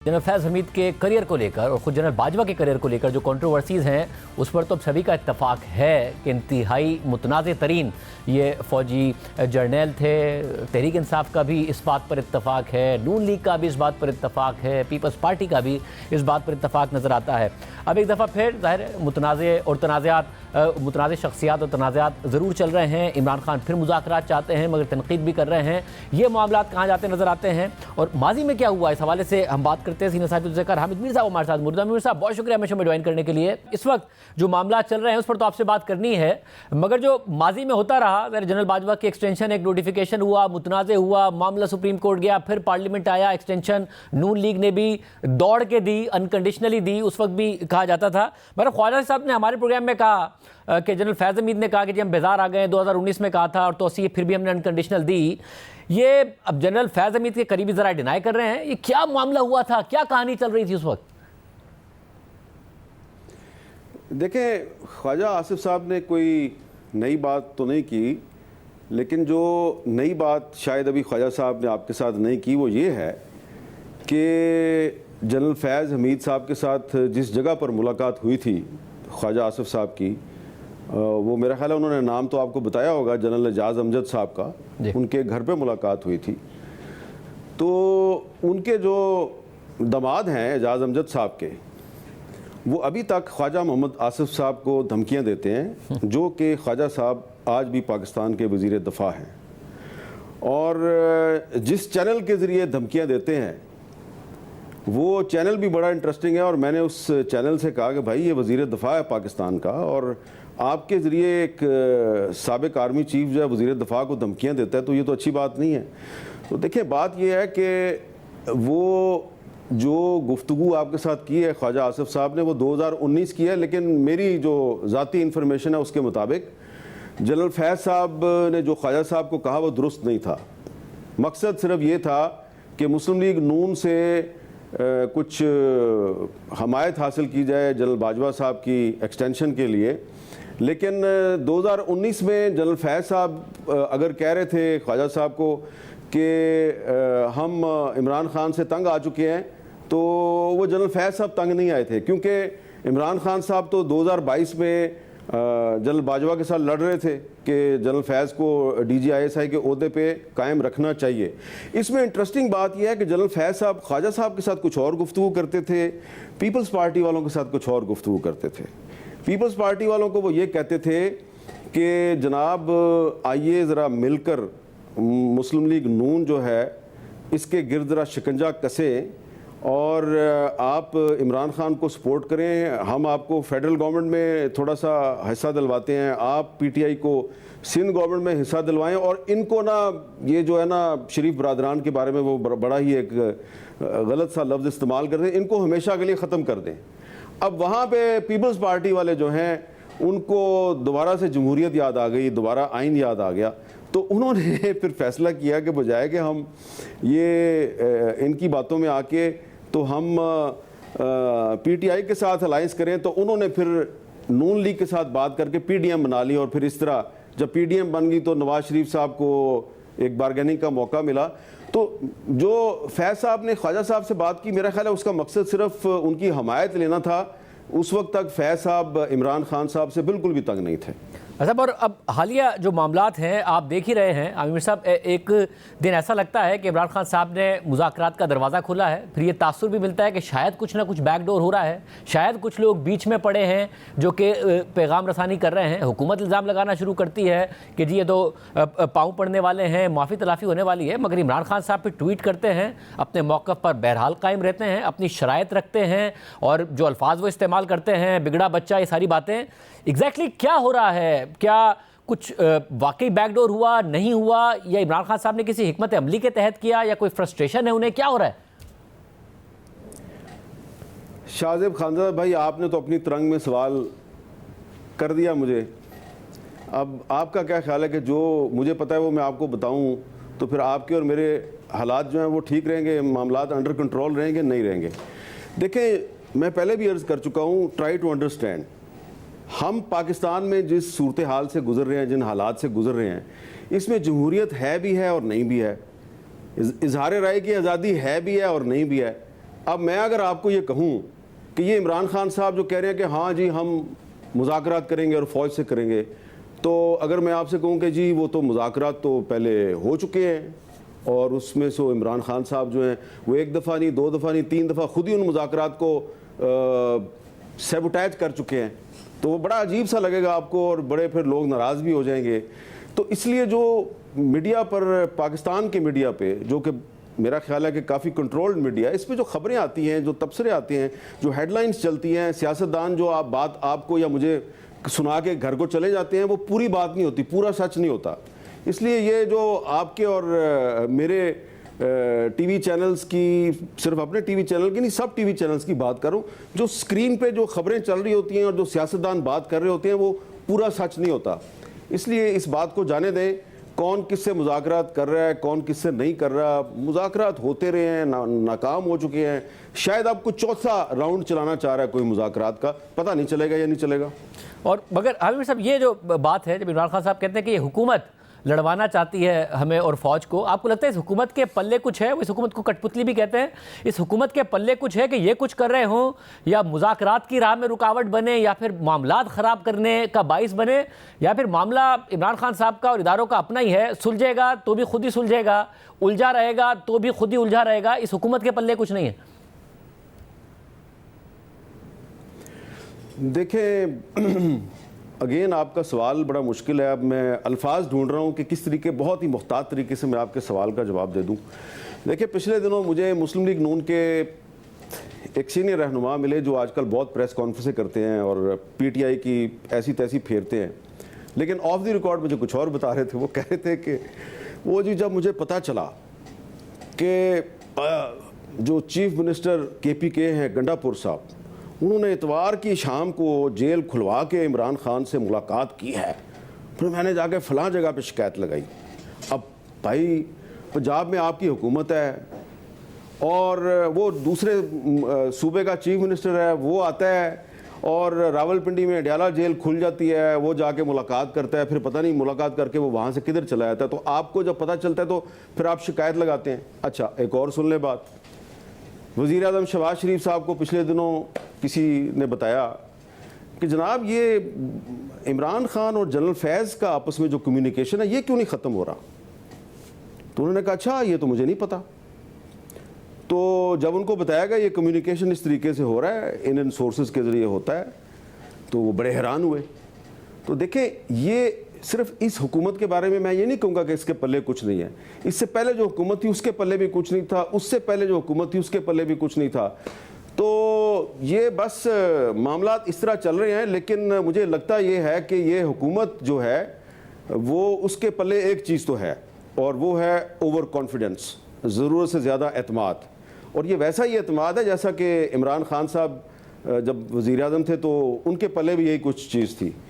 General फैज़ हमीद के career को लेकर और खुद जनरल बाजवा के करियर को लेकर जो कंट्रोवर्सीज़ हैं उस पर तो अब सभी का इत्तेफाक है कि इंतहाई मुतनाज़ तरीन ये फ़ौजी जर्नल थे। तहरीक इंसाफ का भी इस बात पर इत्तेफाक है, नून लीग का भी इस बात पर इत्तेफाक है, पीपल्स पार्टी का भी इस बात पर इत्तेफाक नज़र आता है। अब एक दफ़ा फिर ज़ाहिर है मुतनाज़ शख्सियात और तनाज़ात ज़रूर चल रहे हैं। इमरान खान फिर मुज़ाकरात चाहते हैं मगर तनकीद भी कर रहे हैं। ये मामला कहाँ जाते नज़र आते हैं और माजी में क्या हुआ, इस हवाले से हम बात करते हैं। सीनियर साहिब हामिद मीर साहब हमारे साथ मौजूद हैं। मीर साहब, बहुत शुक्रिया हमेशा में ज्वाइन करने के लिए। इस वक्त जो मामला चल रहे हैं उस पर तो आपसे बात करनी है, मगर जो माजी में होता रहा, जनरल बाजवा की एक्सटेंशन, एक नोटिफिकेशन हुआ, मुतनाज़ हुआ, मामला सुप्रीम कोर्ट गया, फिर पार्लियामेंट आया, एक्सटेंशन नून लीग ने भी दौड़ के दी, अनकंडीशनली दी। उस वक्त भी कहा जाता था, मगर ख्वाजा साहब ने हमारे प्रोग्राम में कहा कि जनरल फैज़ हमीद ने कहा कि जी हम बेजार आ गए, 2019 में कहा था और तो फिर भी हमने अनकंडीशनल दी। ये अब जनरल फैज़ हमीद के करीबी ज़रा डिनाई कर रहे हैं। ये क्या मामला हुआ था, क्या कहानी चल रही थी उस वक्त? देखें, ख्वाजा आसिफ साहब ने कोई नई बात तो नहीं की, लेकिन जो नई बात शायद अभी ख्वाजा साहब ने आपके साथ नहीं की वो ये है कि जनरल फैज़ हमीद साहब के साथ जिस जगह पर मुलाकात हुई थी ख्वाजा आसिफ साहब की, वो मेरा ख्याल है उन्होंने नाम तो आपको बताया होगा, जनरल एजाज अमजद साहब का। उनके घर पे मुलाकात हुई थी। तो उनके जो दामाद हैं एजाज अमजद साहब के, वो अभी तक ख्वाजा मोहम्मद आसिफ साहब को धमकियां देते हैं, जो कि ख्वाजा साहब आज भी पाकिस्तान के वज़ीर दफ़ा हैं। और जिस चैनल के ज़रिए धमकियां देते हैं वो चैनल भी बड़ा इंटरेस्टिंग है। और मैंने उस चैनल से कहा कि भाई ये वज़ीर दफ़ा है पाकिस्तान का और आपके ज़रिए एक साबिक आर्मी चीफ जो है वज़ीर दफ़ा को धमकियां देता है, तो ये तो अच्छी बात नहीं है। तो देखिए, बात यह है कि वो जो गुफ्तगू आपके साथ की है ख्वाजा आसिफ साहब ने, वो 2019 की है, लेकिन मेरी जो ज़ाती इन्फॉर्मेशन है उसके मुताबिक जनरल फैज़ साहब ने जो ख्वाजा साहब को कहा वो दुरुस्त नहीं था। मकसद सिर्फ ये था कि मुस्लिम लीग नून से कुछ हमायत हासिल की जाए जनरल बाजवा साहब की एक्सटेंशन के लिए। लेकिन 2019 में जनरल फैज़ साहब अगर कह रहे थे ख्वाजा साहब को कि हम इमरान खान से तंग आ चुके हैं, तो वो जनरल फैज़ साहब तंग नहीं आए थे, क्योंकि इमरान खान साहब तो 2022 में जनरल बाजवा के साथ लड़ रहे थे कि जनरल फैज़ को DGISI के ओहदे पे कायम रखना चाहिए। इसमें इंटरेस्टिंग बात यह है कि जनरल फैज़ साहब ख्वाजा साहब के साथ कुछ और गुफ्तगू करते थे, पीपल्स पार्टी वालों के साथ कुछ और गुफ्तगू करते थे। पीपल्स पार्टी वालों को वो ये कहते थे कि जनाब आइए ज़रा मिलकर मुस्लिम लीग नून जो है इसके गिर्द ज़रा शिकंजा कसें और आप इमरान खान को सपोर्ट करें, हम आपको फेडरल गवर्नमेंट में थोड़ा सा हिस्सा दिलवाते हैं, आप PTI को सिंध गवर्नमेंट में हिस्सा दिलवाएं। और इनको ना ये जो है ना शरीफ बरादरान के बारे में वो बड़ा ही एक गलत सा लफ्ज़ इस्तेमाल करते हैं, इनको हमेशा के लिए ख़त्म कर दें। अब वहाँ पे पीपल्स पार्टी वाले जो हैं उनको दोबारा से जमहूरियत याद आ गई, दोबारा आइन याद आ गया। तो उन्होंने फिर फैसला किया कि बजाय कि हम ये इनकी बातों में आके तो हम PTI के साथ अलायंस करें, तो उन्होंने फिर नून लीग के साथ बात करके PDM बना ली। और फिर इस तरह जब PDM बन गई तो नवाज शरीफ साहब को एक बारगेनिंग का मौका मिला। तो जो फैज़ साहब ने ख्वाजा साहब से बात की, मेरा ख्याल है उसका मकसद सिर्फ उनकी हमायत लेना था। उस वक्त तक फैज़ साहब इमरान खान साहब से बिल्कुल भी तंग नहीं थे। अच्छा, पर अब हालिया जो मामलात हैं आप देख ही रहे हैं आमिर साहब, एक दिन ऐसा लगता है कि इमरान खान साहब ने मुज़ाकरात का दरवाज़ा खोला है, फिर ये तासुर भी मिलता है कि शायद कुछ ना कुछ बैकडोर हो रहा है, शायद कुछ लोग बीच में पड़े हैं जो कि पैगाम रसानी कर रहे हैं। हुकूमत इल्ज़ाम लगाना शुरू करती है कि जी ये तो पाँव पड़ने वाले हैं, माफ़ी तलाफ़ी होने वाली है, मगर इमरान खान साहब फिर ट्वीट करते हैं, अपने मौक़िफ़ पर बहरहाल कायम रहते हैं, अपनी शराइत रखते हैं और जो अल्फाज वो इस्तेमाल करते हैं, बिगड़ा बच्चा, ये सारी बातें। एग्जैक्टली क्या हो रहा है? क्या कुछ वाकई बैकडोर हुआ, नहीं हुआ, या इमरान खान साहब ने किसी हिकमत अमली के तहत किया, या कोई फ्रस्ट्रेशन है उन्हें, क्या हो रहा है? शाहजेब खानज़ादा भाई, आपने तो अपनी तरंग में सवाल कर दिया मुझे। अब आपका क्या ख्याल है कि जो मुझे पता है वो मैं आपको बताऊं, तो फिर आपके और मेरे हालात जो हैं वो ठीक रहेंगे, मामलात अंडर कंट्रोल रहेंगे, नहीं रहेंगे? देखें, मैं पहले भी अर्ज़ कर चुका हूँ, ट्राई टू अंडरस्टैंड। हम पाकिस्तान में जिस सूरत हाल से गुजर रहे हैं, जिन हालात से गुजर रहे हैं, इसमें जमहूरियत है भी है और नहीं भी है। इजहार राय की आज़ादी है भी है और नहीं भी है। अब मैं अगर आपको ये कहूँ कि ये इमरान खान साहब जो कह रहे हैं कि हाँ जी हम मुज़ाकरात करेंगे और फ़ौज से करेंगे, तो अगर मैं आपसे कहूँ कि जी वो तो मुज़ाकरात तो पहले हो चुके हैं और उसमें से इमरान खान साहब जो हैं वो एक दफ़ा नहीं, दो दफ़ा नहीं, 3 दफ़ा खुद ही उन मुज़ाकरात को सैबोटाइज कर चुके हैं, तो वो बड़ा अजीब सा लगेगा आपको और बड़े फिर लोग नाराज़ भी हो जाएंगे। तो इसलिए जो मीडिया पर, पाकिस्तान के मीडिया पे, जो कि मेरा ख्याल है कि काफ़ी कंट्रोल्ड मीडिया, इस पे जो खबरें आती हैं, जो तबसरे आते हैं, जो हेडलाइंस चलती हैं, सियासतदान जो बात आपको या मुझे सुना के घर को चले जाते हैं, वो पूरी बात नहीं होती, पूरा सच नहीं होता। इसलिए ये जो आपके और मेरे टीवी चैनल्स की, सिर्फ अपने टीवी चैनल की नहीं, सब टीवी चैनल्स की बात करूं, जो स्क्रीन पे जो खबरें चल रही होती हैं और जो सियासतदान बात कर रहे होते हैं वो पूरा सच नहीं होता। इसलिए इस बात को जाने दें, कौन किससे मुज़ाकरात कर रहा है, कौन किससे नहीं कर रहा। मुज़ाकरात होते रहे हैं, नाकाम हो चुके हैं, शायद अब कुछ चौथा राउंड चलाना चाह रहा है कोई मुज़ाकरात का, पता नहीं चलेगा या नहीं चलेगा। और मगर आमिर साहब, ये जो बात है, जब इमरान खान साहब कहते हैं कि ये हुकूमत लड़वाना चाहती है हमें और फौज को, आपको लगता है इस हुकूमत के पल्ले कुछ है? वो इस हुकूमत को कठपुतली भी कहते हैं, इस हुकूमत के पल्ले कुछ है कि ये कुछ कर रहे हों या मुज़ाकरात की राह में रुकावट बने या फिर मामलात ख़राब करने का बाइस बने, या फिर मामला इमरान खान साहब का और इदारों का अपना ही है, सुलझेगा तो भी खुद ही सुलझेगा, उलझा रहेगा तो भी खुद ही उलझा रहेगा, इस हुकूमत के पल्ले कुछ नहीं है? देखें, अगेन आपका सवाल बड़ा मुश्किल है। अब मैं अल्फाज ढूंढ रहा हूँ कि किस तरीके, बहुत ही मुख्तात तरीके से मैं आपके सवाल का जवाब दे दूँ। देखिए, पिछले दिनों मुझे मुस्लिम लीग नून के एक सीनियर रहनुमा मिले जो आजकल बहुत प्रेस कॉन्फ्रेंसें करते हैं और पीटीआई की ऐसी तैसी फेरते हैं, लेकिन ऑफ द रिकॉर्ड मुझे कुछ और बता रहे थे। वो कह रहे थे कि वो जी जब मुझे पता चला कि जो चीफ मिनिस्टर KPK हैं गंडापुर साहब, उन्होंने इतवार की शाम को जेल खुलवा के इमरान खान से मुलाकात की है, फिर मैंने जाके फ़लाँ जगह पे शिकायत लगाई। अब भाई पंजाब में आपकी हुकूमत है और वो दूसरे सूबे का चीफ मिनिस्टर है, वो आता है और रावलपिंडी में अडयाला जेल खुल जाती है, वो जाके मुलाकात करता है, फिर पता नहीं मुलाकात करके वो वहाँ से किधर चला जाता है। तो आपको जब पता चलता है तो फिर आप शिकायत लगाते हैं। अच्छा, एक और सुन ले बात। वज़ीर आज़म शहबाज शरीफ साहब को पिछले दिनों किसी ने बताया कि जनाब ये इमरान खान और जनरल फैज़ का आपस में जो कम्युनिकेशन है ये क्यों नहीं ख़त्म हो रहा। तो उन्होंने कहा अच्छा ये तो मुझे नहीं पता। तो जब उनको बताया गया ये कम्युनिकेशन इस तरीके से हो रहा है, इन सोर्सेज के ज़रिए होता है, तो वो बड़े हैरान हुए। तो देखें, ये सिर्फ इस हुकूमत के बारे में मैं ये नहीं कहूँगा कि इसके पल्ले कुछ नहीं है। इससे पहले जो हुकूमत थी उसके पल्ले भी कुछ नहीं था, उससे पहले जो हुकूमत थी उसके पल्ले भी कुछ नहीं था। तो ये बस मामलात इस तरह चल रहे हैं। लेकिन मुझे लगता ये है कि ये हुकूमत जो है वो उसके पल्ले एक चीज़ तो है, और वो है ओवर कॉन्फिडेंस, ज़रूरत से ज़्यादा एतमाद। और ये वैसा ही एतमाद है जैसा कि इमरान खान साहब जब वज़ीर आज़म थे तो उनके पल्ले भी यही कुछ चीज़ थी।